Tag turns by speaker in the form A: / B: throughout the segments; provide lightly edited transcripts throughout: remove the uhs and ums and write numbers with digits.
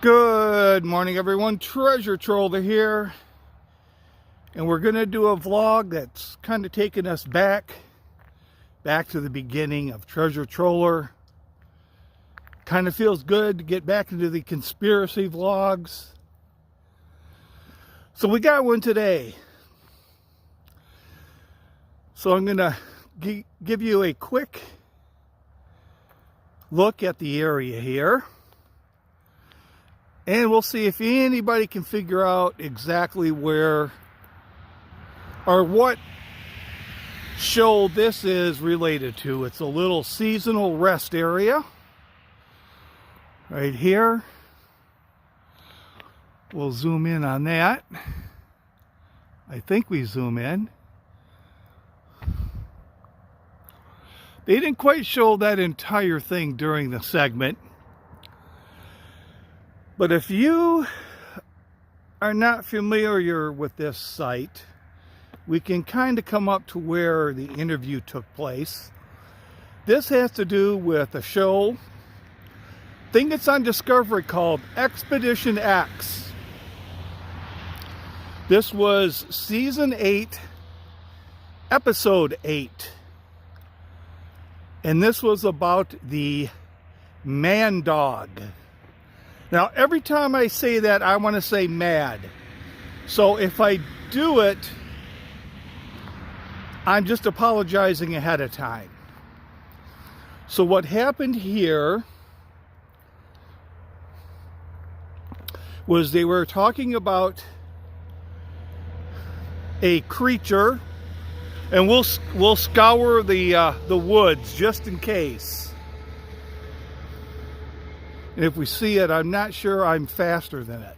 A: Good morning, everyone. Treasure Troller here, and we're going to do a vlog that's kind of taking us back to the beginning of Treasure Troller. Kind of feels good to get back into the conspiracy vlogs. So we got one today. So I'm going to give you a quick look at the area here. And we'll see if anybody can figure out exactly where or what show this is related to. It's a little seasonal rest area right here. We'll zoom in on that. I think we zoom in. They didn't quite show that entire thing during the segment. But if you are not familiar with this site, we can kind of come up to where the interview took place. This has to do with a show, I think it's on Discovery, called Expedition X. This was season 8, episode 8. And this was about the Mandog. Now, every time I say that, I want to say mad. So if I do it, I'm just apologizing ahead of time. So what happened here was they were talking about a creature, and we'll scour the woods just in case. And if we see it, I'm not sure I'm faster than it.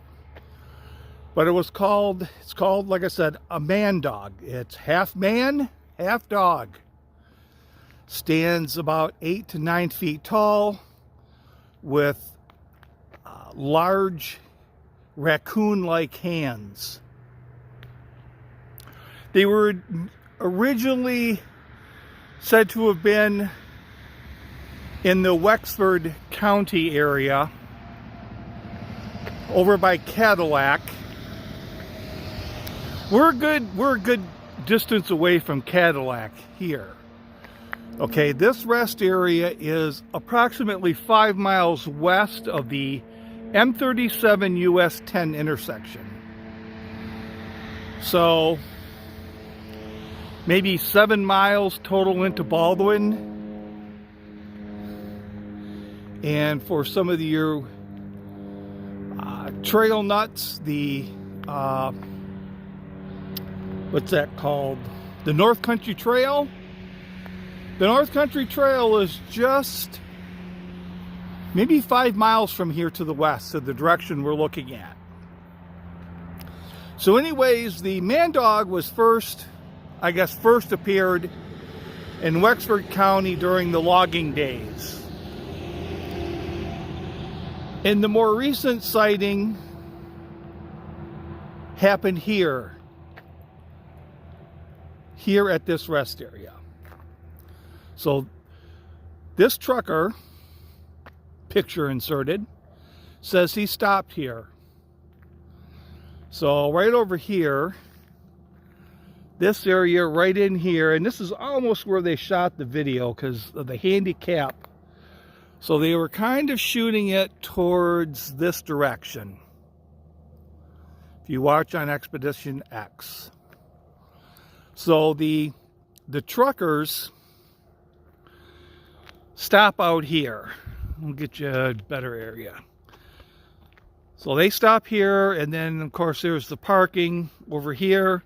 A: But it's called, like I said, a Mandog. It's half man, half dog. Stands about 8 to 9 feet tall with large raccoon-like hands. They were originally said to have been in the Wexford County area, over by Cadillac. We're a good distance away from Cadillac here. Okay, this rest area is approximately 5 miles west of the M37 US 10 intersection. So maybe 7 miles total into Baldwin. And for some of your trail nuts, the what's that called? The North Country Trail. The North Country Trail is just maybe 5 miles from here to the west, so the direction we're looking at. So anyways, the Mandog was first appeared in Wexford County during the logging days. And the more recent sighting happened here at this rest area. So this trucker, picture inserted, says he stopped here. So right over here, this area right in here, and this is almost where they shot the video because of the handicap. So they were kind of shooting it towards this direction. If you watch on Expedition X. So the truckers stop out here. We'll get you a better area. So they stop here, and then of course there's the parking over here.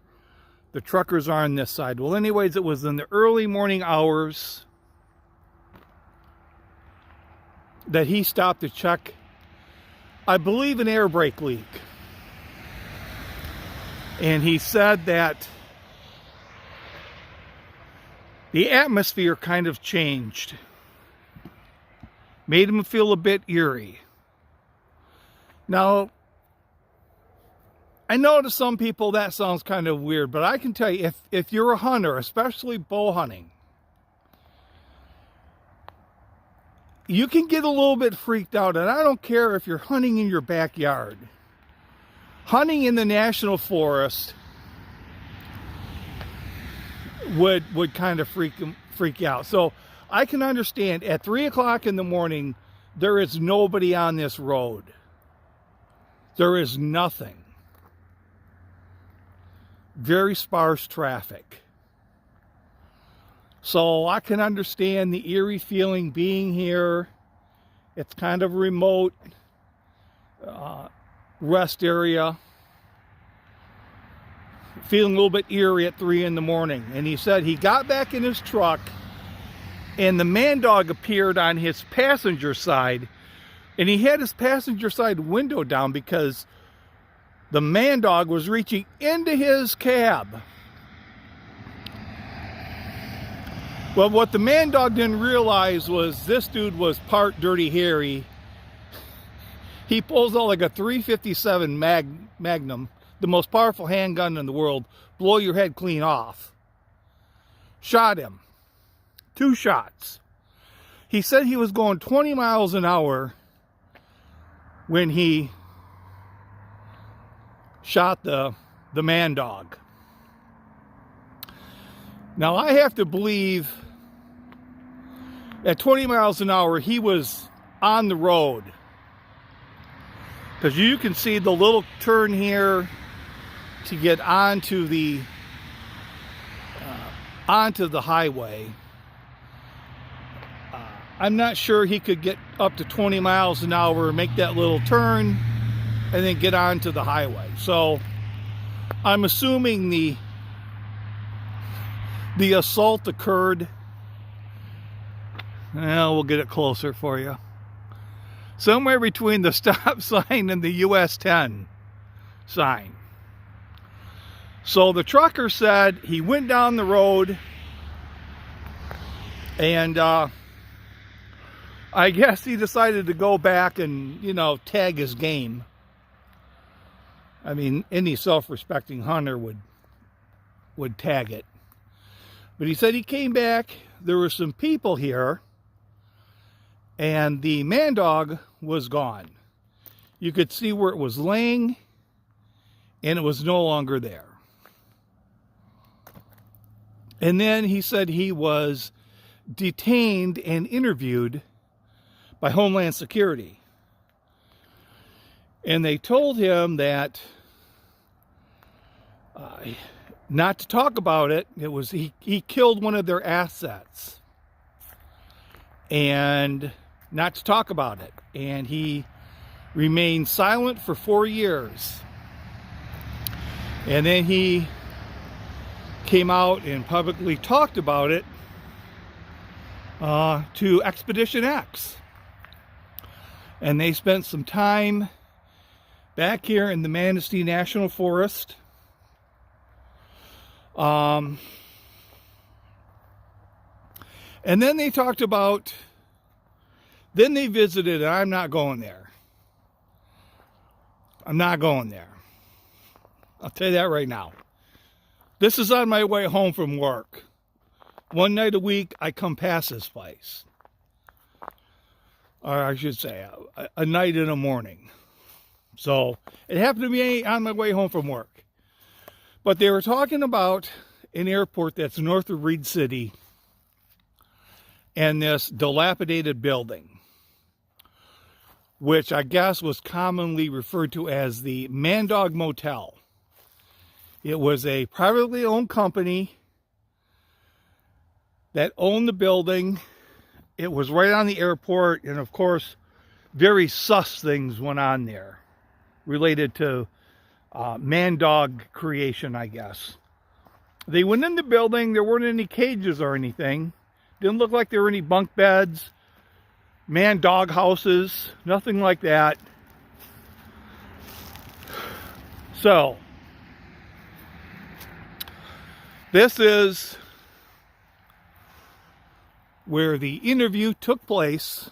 A: The truckers are on this side. Well, anyways, it was in the early morning hours that he stopped to check, I believe, an air brake leak. And he said that the atmosphere kind of changed. Made him feel a bit eerie. Now, I know to some people that sounds kind of weird, but I can tell you, if you're a hunter, especially bow hunting, you can get a little bit freaked out, and I don't care if you're hunting in your backyard. Hunting in the national forest would kind of freak you out. So I can understand at 3 o'clock in the morning, there is nobody on this road. There is nothing. Very sparse traffic. So I can understand the eerie feeling being here. It's kind of remote rest area. Feeling a little bit eerie at 3 in the morning. And he said he got back in his truck and the Mandog appeared on his passenger side, and he had his passenger side window down because the Mandog was reaching into his cab. Well, what the Mandog didn't realize was this dude was part Dirty Harry. He pulls out like a .357 Magnum, the most powerful handgun in the world, blow your head clean off. Shot him. 2 shots. He said he was going 20 miles an hour when he shot the Mandog. Now I have to believe at 20 miles an hour he was on the road, because you can see the little turn here to get onto the highway. I'm not sure he could get up to 20 miles an hour, make that little turn, and then get onto the highway. So I'm assuming the assault occurred. Well, we'll get it closer for you. Somewhere between the stop sign and the US 10 sign. So the trucker said he went down the road and I guess he decided to go back and, tag his game. I mean, any self-respecting hunter would tag it. But he said he came back, there were some people here, and the Mandog was gone. You could see where it was laying, and it was no longer there. And then he said he was detained and interviewed by Homeland Security. And they told him that not to talk about it. It was he killed one of their assets. And not to talk about it. And he remained silent for 4 years. And then he came out and publicly talked about it to Expedition X. And they spent some time back here in the Manistee National Forest. And then they talked about, then they visited, and I'm not going there. I'm not going there. I'll tell you that right now. This is on my way home from work. One night a week, I come past this place. Or I should say, a night and a morning. So, it happened to be on my way home from work. But they were talking about an airport that's north of Reed City and this dilapidated building, which I guess was commonly referred to as the Mandog Motel. It was a privately owned company that owned the building. It was right on the airport, and of course, very sus things went on there related to Mandog creation, I guess. They went in the building. There weren't any cages or anything. Didn't look like there were any bunk beds, Mandog houses, nothing like that. So, this is where the interview took place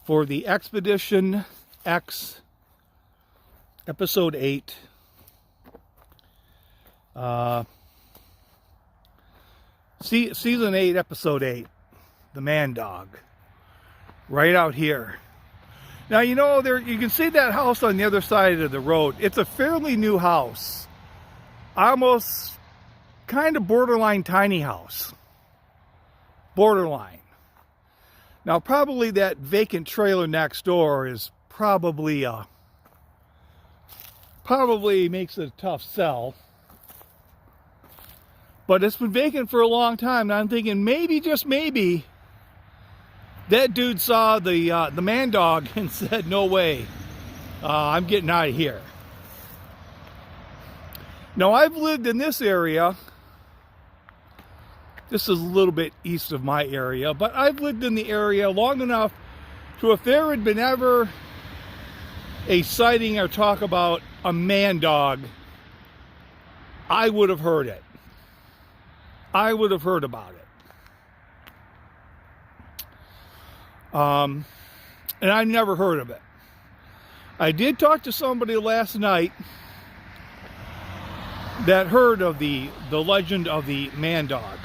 A: for the Expedition X Episode 8. Season 8, Episode 8, the Mandog, right out here. Now, you know, there you can see that house on the other side of the road. It's a fairly new house, almost kind of borderline tiny house. Borderline. Now, probably that vacant trailer next door is probably makes it a tough sell. But it's been vacant for a long time, and I'm thinking maybe, just maybe, that dude saw the Mandog and said, no way, I'm getting out of here. Now, I've lived in this area. This is a little bit east of my area, but I've lived in the area long enough to, if there had been ever a sighting or talk about a Mandog, I would have heard it. I would have heard about it. And I never heard of it. I did talk to somebody last night that heard of the legend of the Mandog.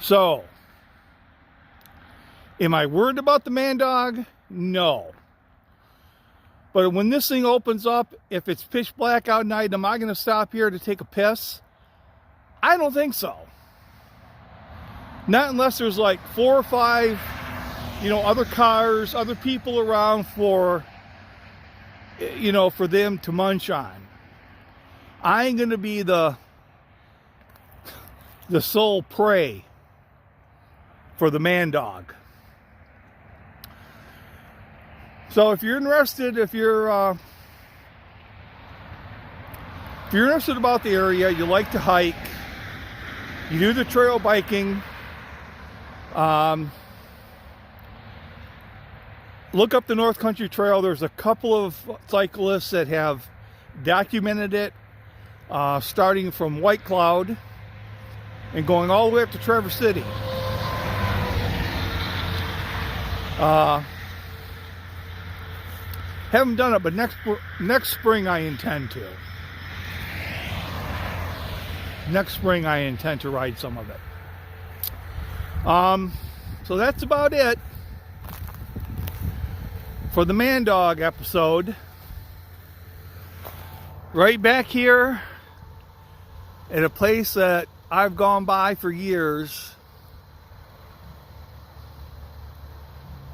A: So, am I worried about the Mandog? No. But when this thing opens up, if it's pitch black out at night, am I going to stop here to take a piss? I don't think so. Not unless there's like 4 or 5, other cars, other people around for them to munch on. I ain't going to be the sole prey for the Mandog. So if you're interested, if you're interested about the area, you like to hike, you do the trail biking, look up the North Country Trail. There's a couple of cyclists that have documented it, starting from White Cloud and going all the way up to Traverse City. Haven't done it, but next spring I intend to. Next spring I intend to ride some of it. So that's about it for the Mandog episode. Right back here at a place that I've gone by for years,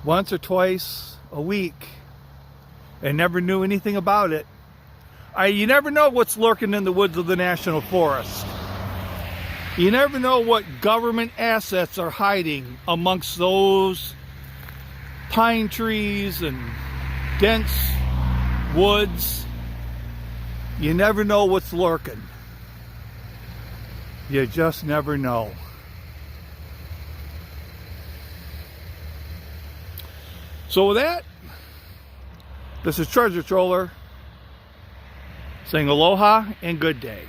A: once or twice a week, and never knew anything about it. You never know what's lurking in the woods of the National Forest. You never know what government assets are hiding amongst those pine trees and dense woods. You never know what's lurking. You just never know. So with that, this is Treasure Troller saying aloha and good day.